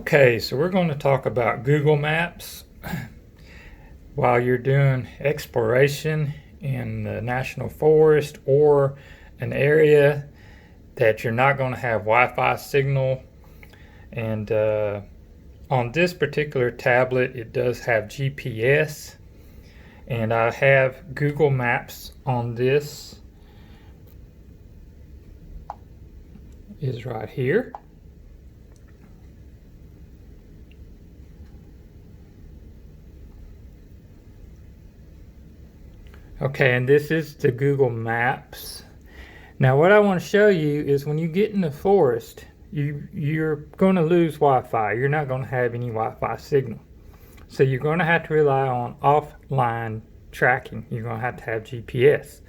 Okay, so we're going to talk about Google Maps while you're doing exploration in the national forest or an area that you're not going to have Wi-Fi signal. And on this particular tablet, it does have GPS, and I have Google Maps on this. Is right here. Okay, and this is the Google Maps. Now what I want to show you is when you get in the forest, you're going to lose Wi-Fi. You're not going to have any Wi-Fi signal. So you're going to have to rely on offline tracking. You're going to have GPS.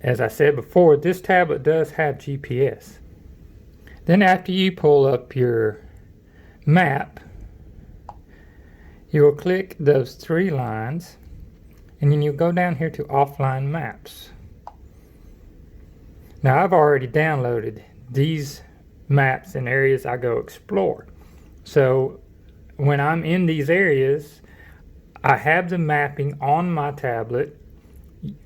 As I said before, this tablet does have GPS. Then after you pull up your map, you will click those three lines, and then you go down here to offline maps. Now I've already downloaded these maps in areas I go explore. So when I'm in these areas, I have the mapping on my tablet.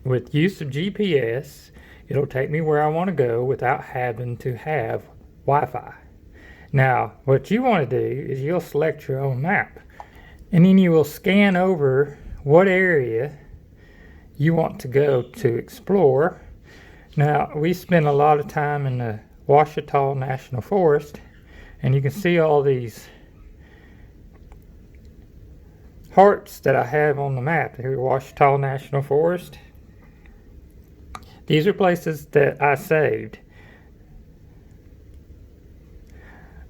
With use of GPS, it'll take me where I want to go without having to have Wi-Fi. Now what you want to do is you'll select your own map, and then you will scan over what area you want to go to explore. Now we spend a lot of time in the Ouachita National Forest, and you can see all these hearts that I have on the map here. Ouachita National Forest. These are places that I saved.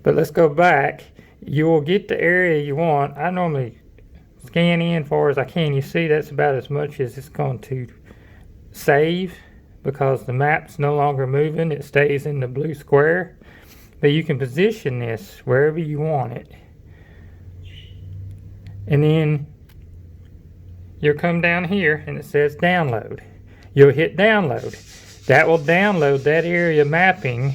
But let's go back. You will get the area you want. I normally scan in far as I can. You see that's about as much as it's going to save, because the map's no longer moving. It stays in the blue square. But you can position this wherever you want it. And then you'll come down here and it says download. You'll hit download. That will download that area mapping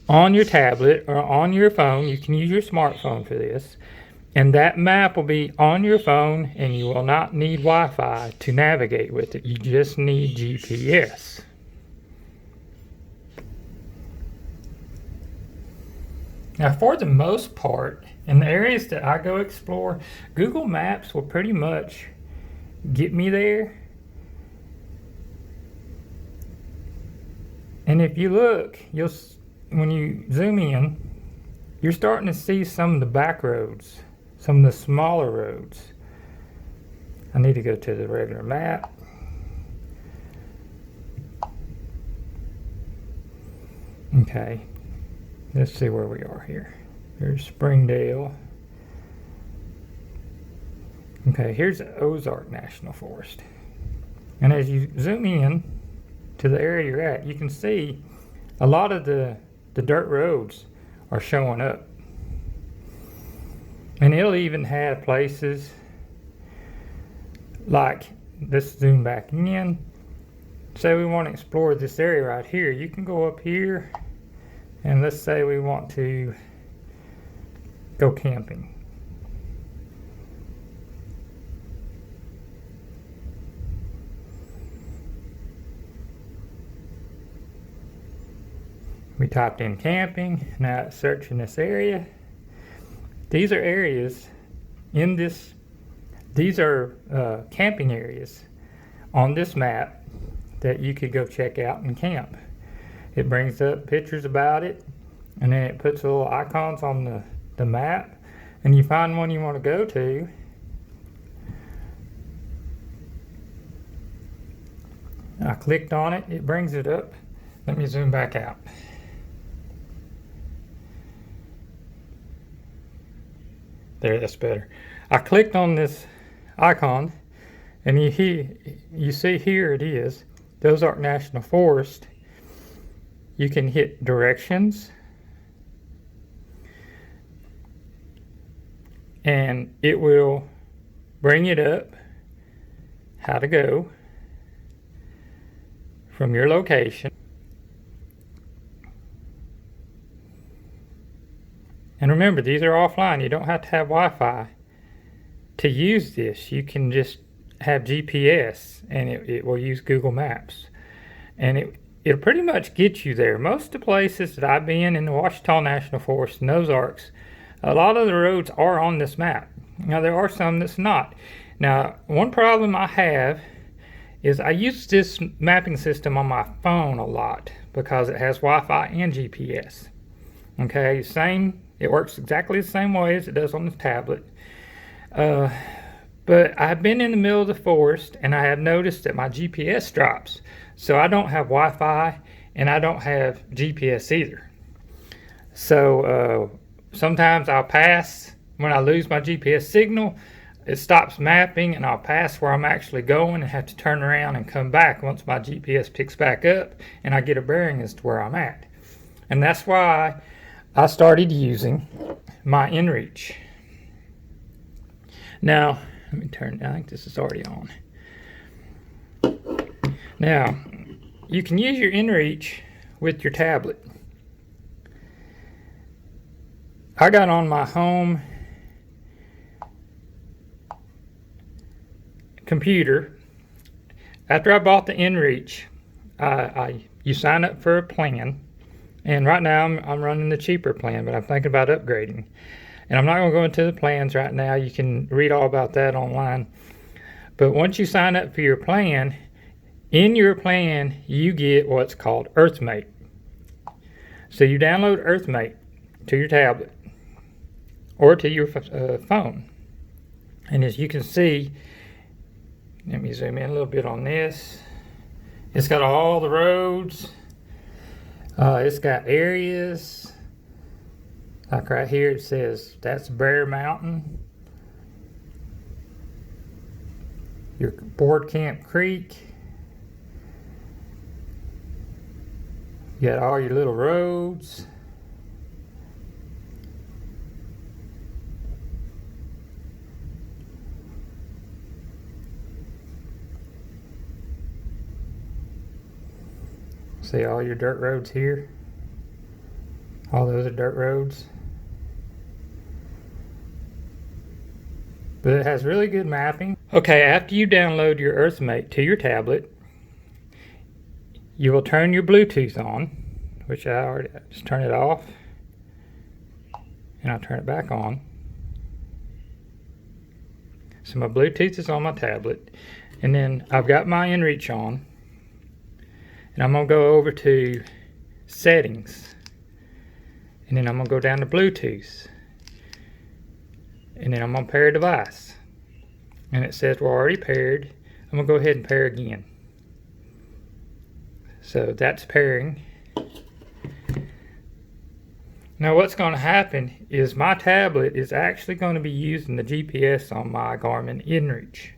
on your tablet or on your phone. You can use your smartphone for this. And that map will be on your phone, and you will not need Wi-Fi to navigate with it. You just need GPS. Now for the most part, in the areas that I go explore, Google Maps will pretty much get me there. And if you look, when you zoom in, you're starting to see some of the back roads, some of the smaller roads. I need to go to the regular map. Okay, let's see where we are here. Here's Springdale. Okay, here's the Ozark National Forest. And as you zoom in to the area you're at, you can see a lot of the dirt roads are showing up. And it'll even have places like, let's zoom back in. Say we want to explore this area right here. You can go up here, and let's say we want to go camping. We typed in camping. Now it's searching this area. These are areas in this, these are camping areas on this map that you could go check out and camp. It brings up pictures about it, and then it puts little icons on the map, and you find one you want to go to. I clicked on it, it brings it up. Let me zoom back out. There, that's better. I clicked on this icon, and you see here it is, the Ozark National Forest. You can hit directions, and it will bring it up how to go from your location. And remember, these are offline. You don't have to have Wi-Fi to use this. You can just have GPS and it will use Google Maps. And it'll pretty much get you there. Most of the places that I've been in the Ouachita National Forest and Ozarks, a lot of the roads are on this map. Now there are some that's not. Now one problem I have is I use this mapping system on my phone a lot because it has Wi-Fi and GPS. Okay, it works exactly the same way as it does on the tablet. But I've been in the middle of the forest and I have noticed that my GPS drops. So I don't have Wi-Fi and I don't have GPS either. So sometimes I'll pass when I lose my GPS signal. It stops mapping and I'll pass where I'm actually going and have to turn around and come back once my GPS picks back up and I get a bearing as to where I'm at. And that's why I started using my InReach. Now, let me turn, I think this is already on. Now, you can use your InReach with your tablet. I got on my home computer. After I bought the InReach, you sign up for a plan, and right now I'm running the cheaper plan, but I'm thinking about upgrading. And I'm not going to go into the plans right now. You can read all about that online. But once you sign up for your plan, in your plan you get what's called Earthmate. So you download Earthmate to your tablet or to your phone. And as you can see, let me zoom in a little bit on this. It's got all the roads. It's got areas. Like right here it says that's Bear Mountain. Your Board Camp Creek. You got all your little roads. See all your dirt roads here? All those are dirt roads. But it has really good mapping. Okay, after you download your Earthmate to your tablet, you will turn your Bluetooth on, which I just turn it off, and I'll turn it back on. So my Bluetooth is on my tablet, and then I've got my InReach on, and I'm going to go over to Settings, and then I'm going to go down to Bluetooth, and then I'm going to pair a device, and it says we're already paired. I'm going to go ahead and pair again. So that's pairing. Now what's going to happen is my tablet is actually going to be using the GPS on my Garmin InReach.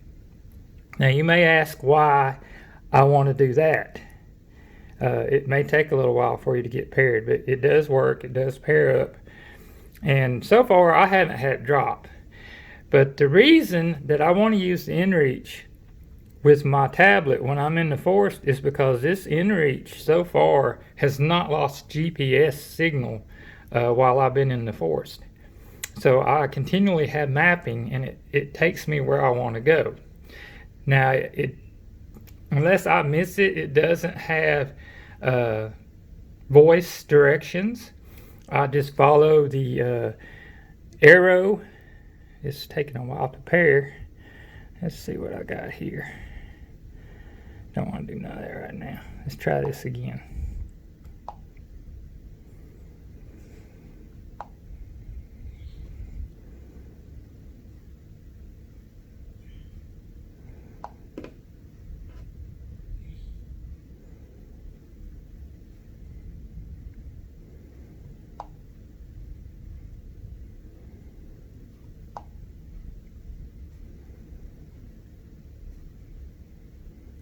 Now you may ask why I want to do that. It may take a little while for you to get paired, but it does work. It does pair up. And so far I haven't had it drop. But the reason that I want to use the InReach with my tablet when I'm in the forest is because this InReach so far has not lost GPS signal while I've been in the forest. So I continually have mapping, and it takes me where I want to go. Now, unless I miss it, it doesn't have voice directions. I just follow the arrow. It's taking a while to pair. Let's see what I got here. Don't want to do none of that right now. Let's try this again.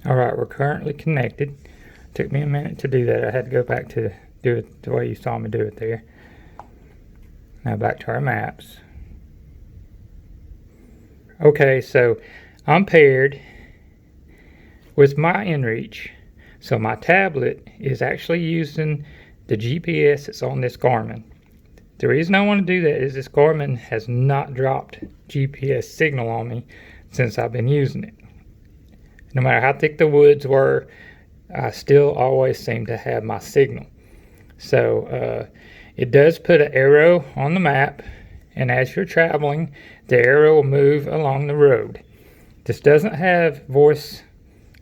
Alright, we're currently connected. Took me a minute to do that. I had to go back to do it the way you saw me do it there. Now back to our maps. Okay, so I'm paired with my InReach. So my tablet is actually using the GPS that's on this Garmin The reason I want to do that is this Garmin has not dropped GPS signal on me since I've been using it. No matter how thick the woods were, I still always seem to have my signal. So it does put an arrow on the map, and as you're traveling, the arrow will move along the road. This doesn't have voice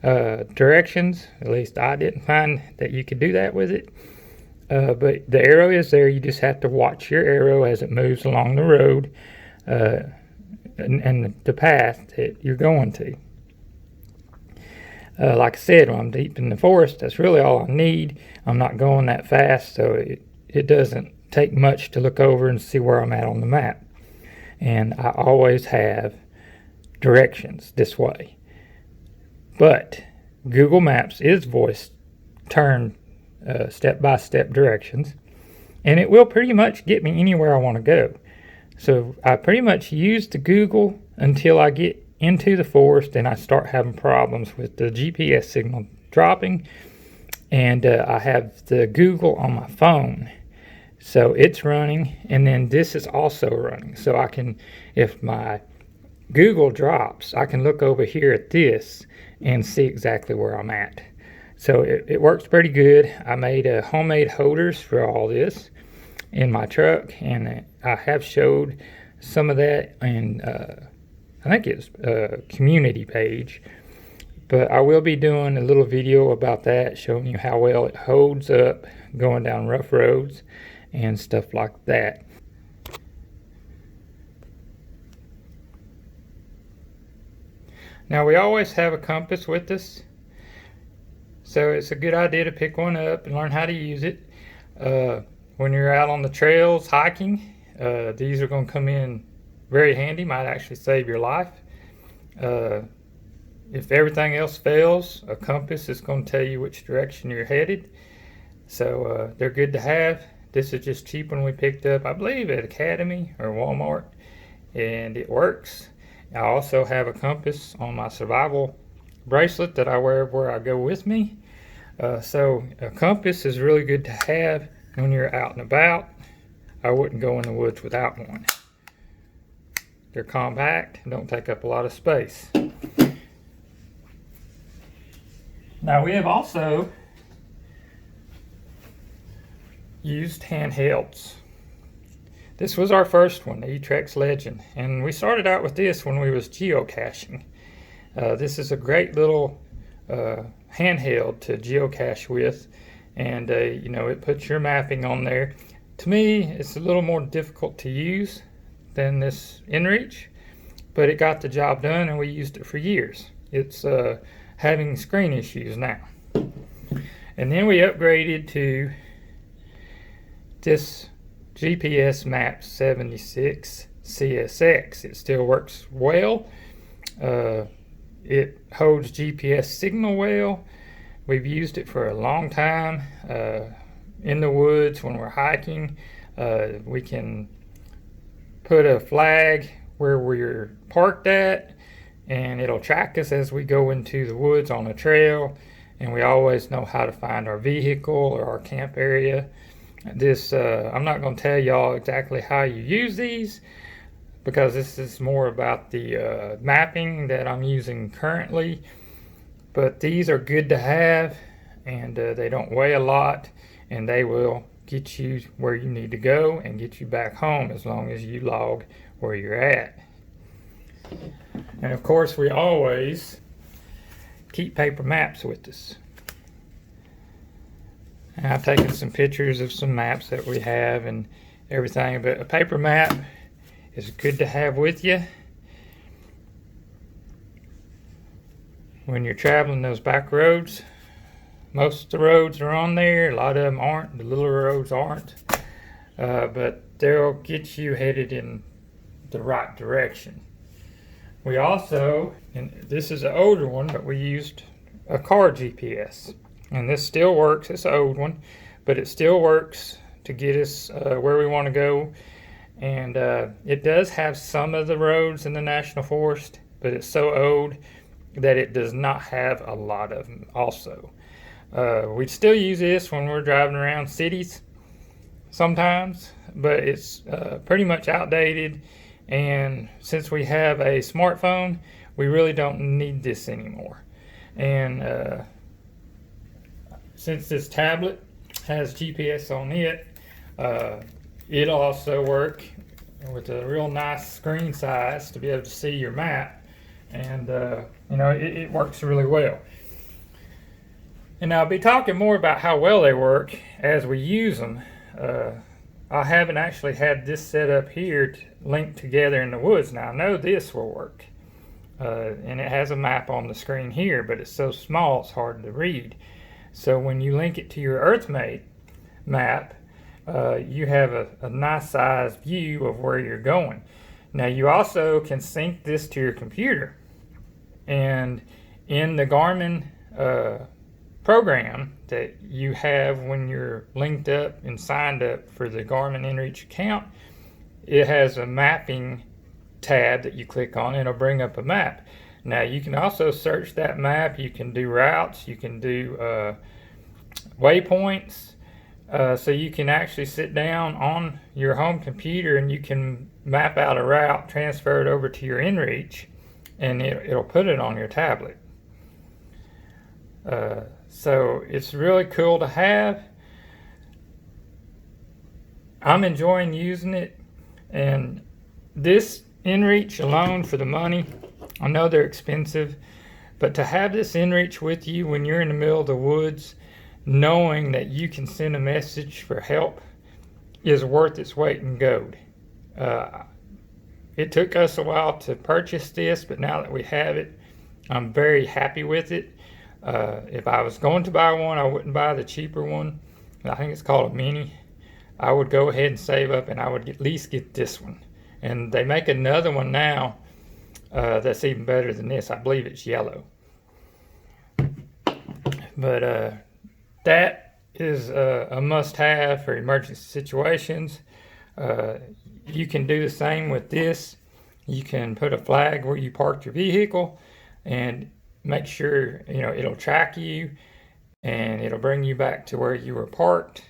directions. At least I didn't find that you could do that with it. But the arrow is there. You just have to watch your arrow as it moves along the road and the path that you're going to. Like I said, when I'm deep in the forest, that's really all I need. I'm not going that fast, so it doesn't take much to look over and see where I'm at on the map. And I always have directions this way. But Google Maps is voice turned step-by-step directions, and it will pretty much get me anywhere I want to go. So I pretty much use the Google until I get into the forest and I start having problems with the GPS signal dropping, and I have the Google on my phone, so it's running, and then this is also running, so I can, if my Google drops, I can look over here at this and see exactly where I'm at. So it works pretty good. I made homemade holders for all this in my truck, and I have showed some of that in I think it's a community page, but I will be doing a little video about that, showing you how well it holds up going down rough roads and stuff like that. Now, we always have a compass with us, so it's a good idea to pick one up and learn how to use it. When you're out on the trails hiking, these are going to come in very handy, might actually save your life. If everything else fails, a compass is going to tell you which direction you're headed. So they're good to have. This is just cheap one we picked up, I believe, at Academy or Walmart, and it works. I also have a compass on my survival bracelet that I wear where I go with me. So a compass is really good to have when you're out and about. I wouldn't go in the woods without one. They're compact and don't take up a lot of space. Now, we have also used handhelds. This was our first one, the eTrex Legend, and we started out with this when we was geocaching. This is a great little handheld to geocache with, and you know, it puts your mapping on there. To me, it's a little more difficult to use than this InReach, but it got the job done, and we used it for years. It's having screen issues now. And then we upgraded to this GPS Map 76 CSX. It still works well. It holds GPS signal well. We've used it for a long time. In the woods when we're hiking, we can put a flag where we're parked at, and it'll track us as we go into the woods on a trail, and we always know how to find our vehicle or our camp area. This I'm not going to tell y'all exactly how you use these, because this is more about the mapping that I'm using currently, but these are good to have, and they don't weigh a lot, and they will get you where you need to go and get you back home as long as you log where you're at. And of course, we always keep paper maps with us. And I've taken some pictures of some maps that we have and everything, but a paper map is good to have with you when you're traveling those back roads. Most of the roads are on there, a lot of them aren't, the little roads aren't, but they'll get you headed in the right direction. We also, and this is an older one, but we used a car GPS, and this still works. It's an old one, but it still works to get us where we want to go. And it does have some of the roads in the National Forest, but it's so old that it does not have a lot of them also. We still use this when we're driving around cities, sometimes, but it's pretty much outdated. And since we have a smartphone, we really don't need this anymore. And since this tablet has GPS on it, it'll also work with a real nice screen size to be able to see your map. And you know, it works really well. And I'll be talking more about how well they work as we use them. I haven't actually had this set up here linked together in the woods. Now I know this will work. And it has a map on the screen here, but it's so small it's hard to read. So when you link it to your Earthmate map, you have a nice size view of where you're going. Now you also can sync this to your computer. And in the Garmin program that you have when you're linked up and signed up for the Garmin InReach account, it has a mapping tab that you click on and it'll bring up a map. Now you can also search that map, you can do routes, you can do waypoints, so you can actually sit down on your home computer and you can map out a route, transfer it over to your InReach, and it'll put it on your tablet. So it's really cool to have. I'm enjoying using it, and this InReach alone, for the money, I know they're expensive, but to have this InReach with you when you're in the middle of the woods, knowing that you can send a message for help, is worth its weight in gold. It took us a while to purchase this, but now that we have it, I'm very happy with it. If I was going to buy one, I wouldn't buy the cheaper one. I think it's called a Mini. I would go ahead and save up, and I would at least get this one. And they make another one now that's even better than this. I believe it's yellow. But that is a must-have for emergency situations. You can do the same with this. You can put a flag where you parked your vehicle and make sure, you know, it'll track you and it'll bring you back to where you were parked.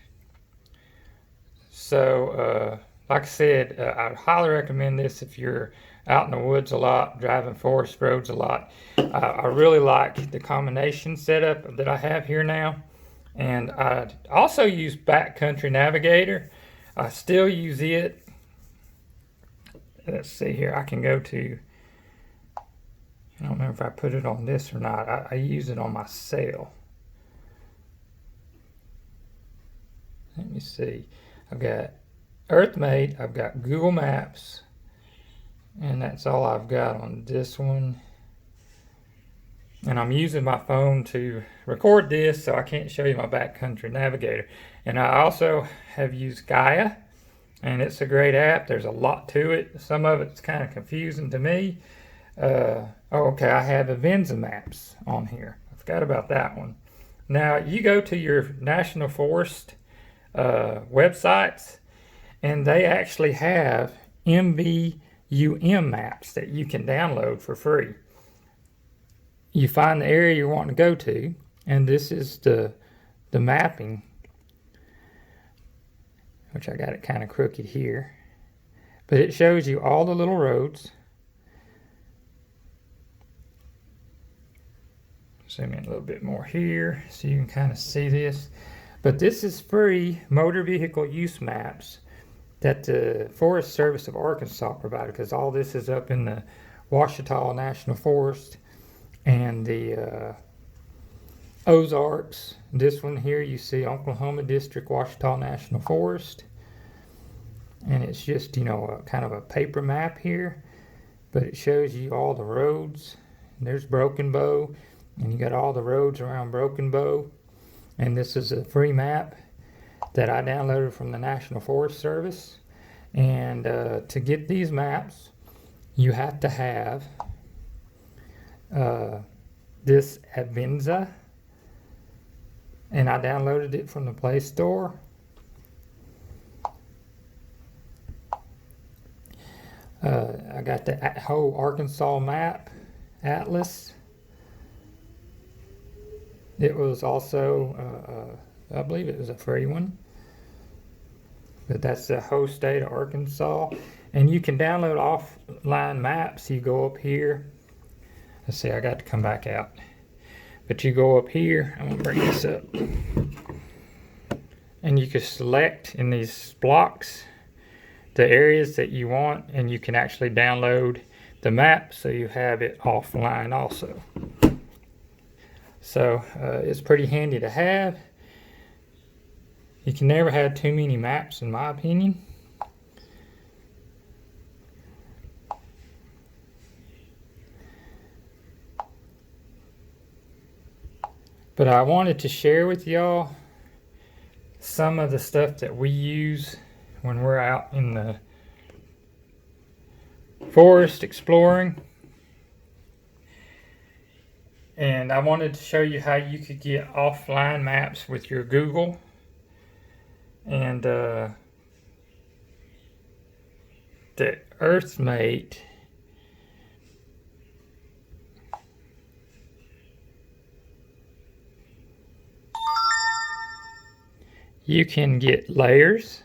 So like I said, I highly recommend this if you're out in the woods a lot, driving forest roads a lot. I really like the combination setup that I have here now. And I also use Backcountry Navigator. I still use it. Let's see here, I can go to, I don't remember if I put it on this or not. I use it on my cell. Let me see. I've got Earthmate, I've got Google Maps, and that's all I've got on this one. And I'm using my phone to record this, so I can't show you my Backcountry Navigator. And I also have used Gaia, and it's a great app. There's a lot to it. Some of it's kind of confusing to me. Okay, I have Avenza Maps on here. I forgot about that one. Now, you go to your National Forest websites, and they actually have MVUM maps that you can download for free. You find the area you want to go to, and this is the mapping, which I got it kind of crooked here, but it shows you all the little roads. Zoom in a little bit more here so you can kind of see this. But this is free motor vehicle use maps that the Forest Service of Arkansas provided, because all this is up in the Ouachita National Forest and the Ozarks. This one here you see Oklahoma District, Ouachita National Forest. And it's just, you know, kind of a paper map here, but it shows you all the roads. There's Broken Bow, and you got all the roads around Broken Bow. And this is a free map that I downloaded from the National Forest Service. And to get these maps, you have to have this Avenza, and I downloaded it from the Play Store. I got the whole Arkansas map atlas. It was also, I believe it was a free one. but that's the whole state of Arkansas. And you can download offline maps. You go up here. Let's see, I got to come back out. But you go up here, I'm gonna bring this up. And you can select in these blocks the areas that you want, and you can actually download the map so you have it offline also. So it's pretty handy to have. You can never have too many maps, in my opinion. But I wanted to share with y'all some of the stuff that we use when we're out in the forest exploring. And I wanted to show you how you could get offline maps with your Google. And the Earthmate you can get layers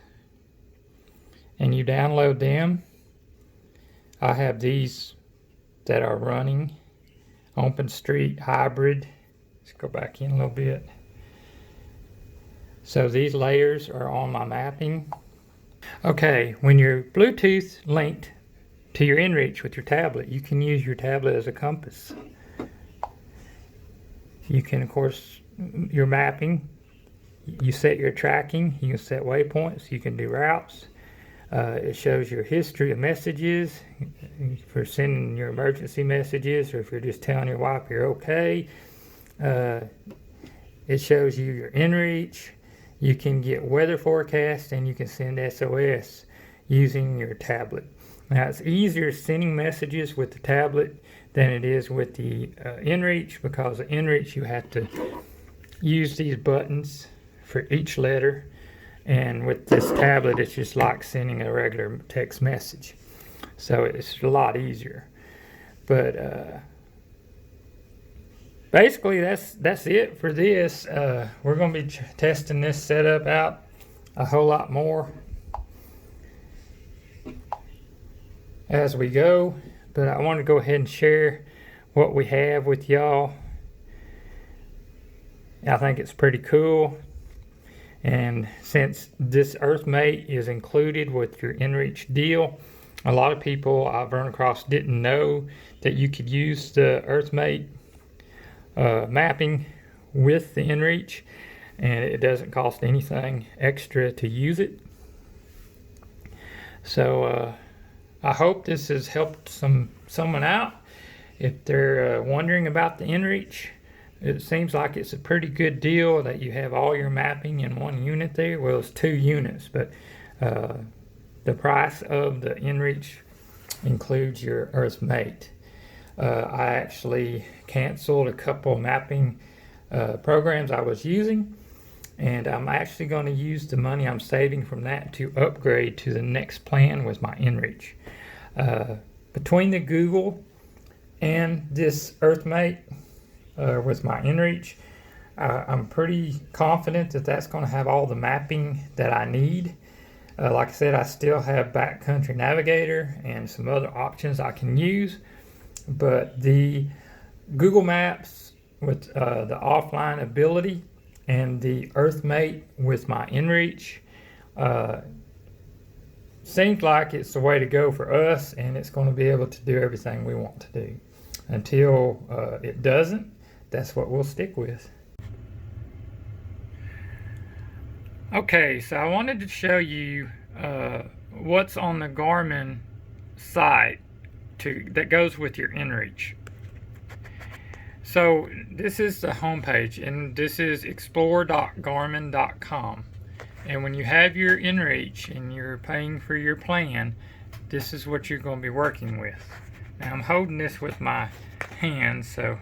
and you download them. I have these that are running OpenStreet hybrid. Let's go back in a little bit. So these layers are on my mapping. Okay, when you're Bluetooth linked to your InReach with your tablet, you can use your tablet as a compass. You can, of course, your mapping, you set your tracking, you can set waypoints, you can do routes. It shows your history of messages for sending your emergency messages, or if you're just telling your wife you're okay. It shows you your InReach. You can get weather forecast, and you can send SOS using your tablet. Now, it's easier sending messages with the tablet than it is with the InReach, because the InReach you have to use these buttons for each letter, and with this tablet it's just like sending a regular text message, so it's a lot easier. But basically that's it for this. We're going to be testing this setup out a whole lot more as we go, but I want to go ahead and share what we have with y'all. I think it's pretty cool. And since this Earthmate is included with your InReach deal, a lot of people I've run across didn't know that you could use the Earthmate mapping with the InReach, and it doesn't cost anything extra to use it. So I hope this has helped someone out. If they're wondering about the InReach, it seems like it's a pretty good deal that you have all your mapping in one unit there. Well, it's 2 units, but the price of the InReach includes your Earthmate. I actually canceled a couple mapping programs I was using, and I'm actually going to use the money I'm saving from that to upgrade to the next plan with my InReach. Between the Google and this Earthmate with my InReach, I'm pretty confident that that's going to have all the mapping that I need. Like I said, I still have Backcountry Navigator and some other options I can use, but the Google Maps with the offline ability and the Earthmate with my InReach seems like it's the way to go for us, and it's going to be able to do everything we want to do. Until it doesn't, that's what we'll stick with. Okay, so I wanted to show you what's on the Garmin site that goes with your InReach. So this is the homepage, and this is explore.garmin.com. And when you have your InReach and you're paying for your plan, this is what you're going to be working with. Now I'm holding this with my hands, so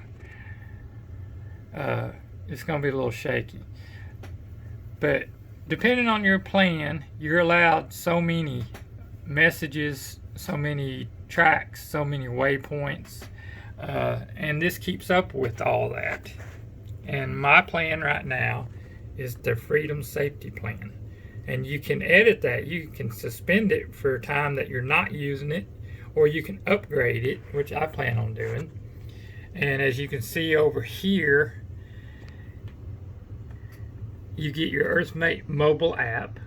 it's going to be a little shaky. But depending on your plan, you're allowed so many messages, so many tracks, so many waypoints, and this keeps up with all that. And my plan right now is the Freedom Safety Plan. And you can edit that. You can suspend it for a time that you're not using it, or you can upgrade it, which I plan on doing. And as you can see over here, you get your Earthmate mobile app,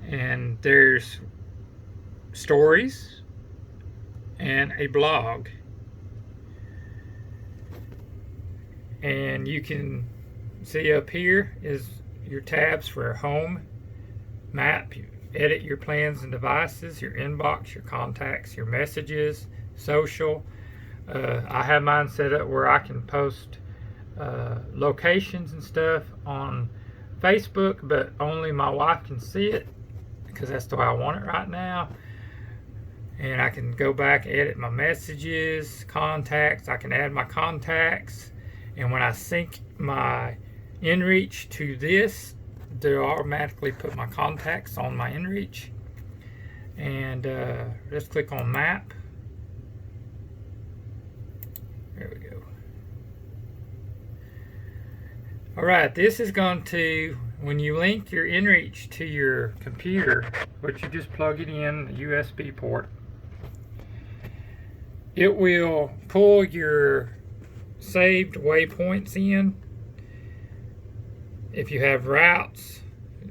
and there's stories and a blog, and you can see up here is your tabs for home, map, edit your plans and devices, your inbox, your contacts, your messages, social. I have mine set up where I can post locations and stuff on Facebook, but only my wife can see it because that's the way I want it right now. And I can go back, edit my messages, contacts. I can add my contacts, and when I sync my InReach to this, they'll automatically put my contacts on my InReach. And let's click on map. There we go. Alright, this is going to, when you link your InReach to your computer, which you just plug it in the USB port, it will pull your saved waypoints in. If you have routes,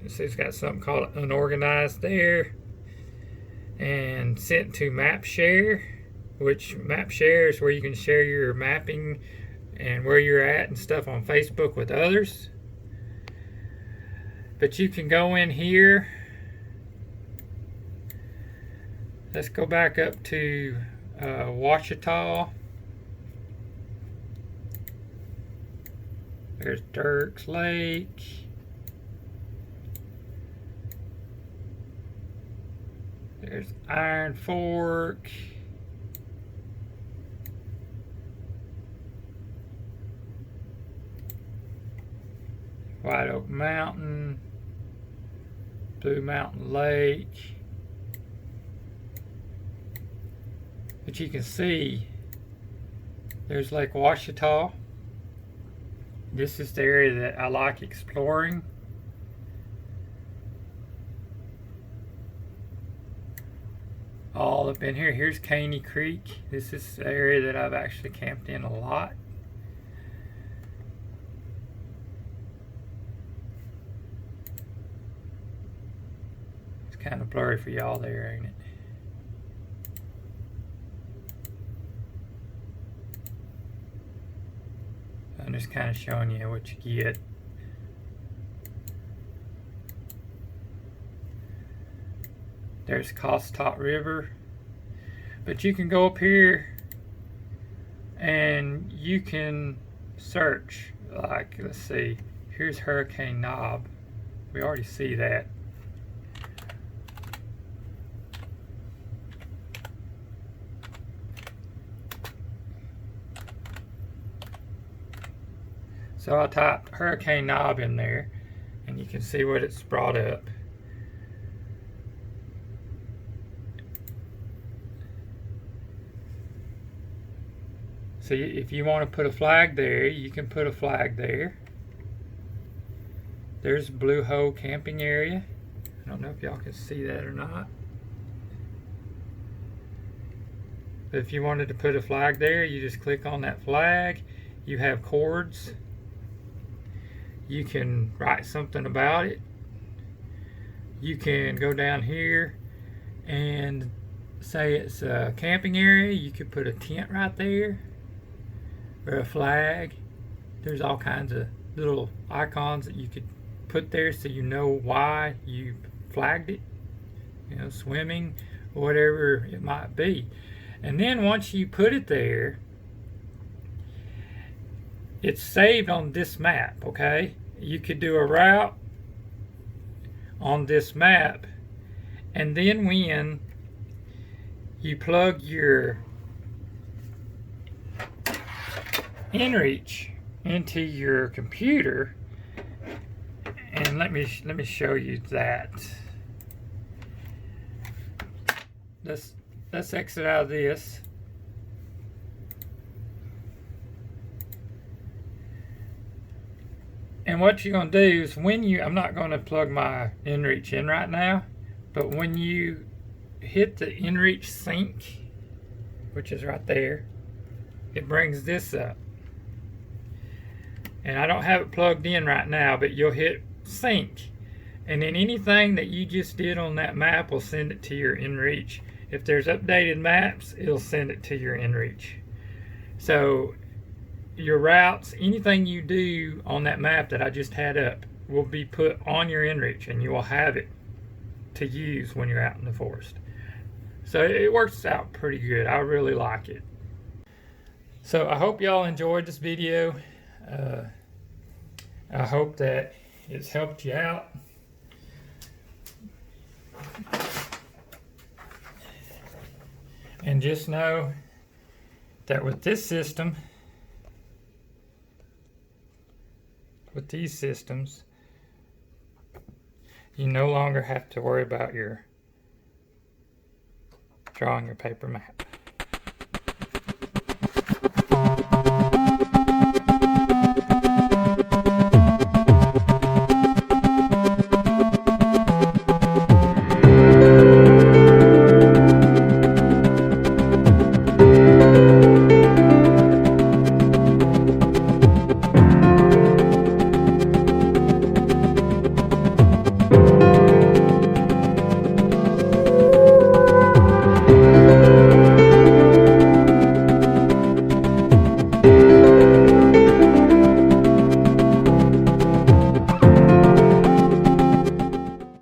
so it's got something called unorganized there, and sent to map share, which map share is where you can share your mapping and where you're at and stuff on Facebook with others. But you can go in here. Let's go back up to Ouachita. There's Dirks Lake. There's Iron Fork. White Oak Mountain. Blue Mountain Lake. But you can see there's Lake Ouachita. This is the area that I like exploring. All up in here. Here's Caney Creek. This is the area that I've actually camped in a lot. It's kind of blurry for y'all there, ain't it? I'm just kind of showing you what you get. There's Costot River. But you can go up here and you can search. Like, let's see, here's Hurricane Knob. We already see that. So I typed Hurricane Knob in there, and you can see what it's brought up. So if you want to put a flag there, you can put a flag there. There's Blue Hole camping area. I don't know if y'all can see that or not. But if you wanted to put a flag there, you just click on that flag. You have chords. You can write something about it. You can go down here and say it's a camping area. You could put a tent right there or a flag. There's all kinds of little icons that you could put there so you know why you flagged it. You know, swimming, whatever it might be. And then once you put it there, it's saved on this map, okay? You could do a route on this map, and then when you plug your InReach into your computer, and let me show you that. Let's exit out of this. And what you're going to do is I'm not going to plug my InReach in right now, but when you hit the InReach sync, which is right there, it brings this up. And I don't have it plugged in right now, but you'll hit sync. And then anything that you just did on that map will send it to your InReach. If there's updated maps, it'll send it to your InReach. So your routes, anything you do on that map that I just had up will be put on your InReach, and you will have it to use when you're out in the forest. So it works out pretty good. I really like it. So I hope y'all enjoyed this video. I hope that it's helped you out. And just know that with this system, with these systems, you no longer have to worry about drawing your paper map.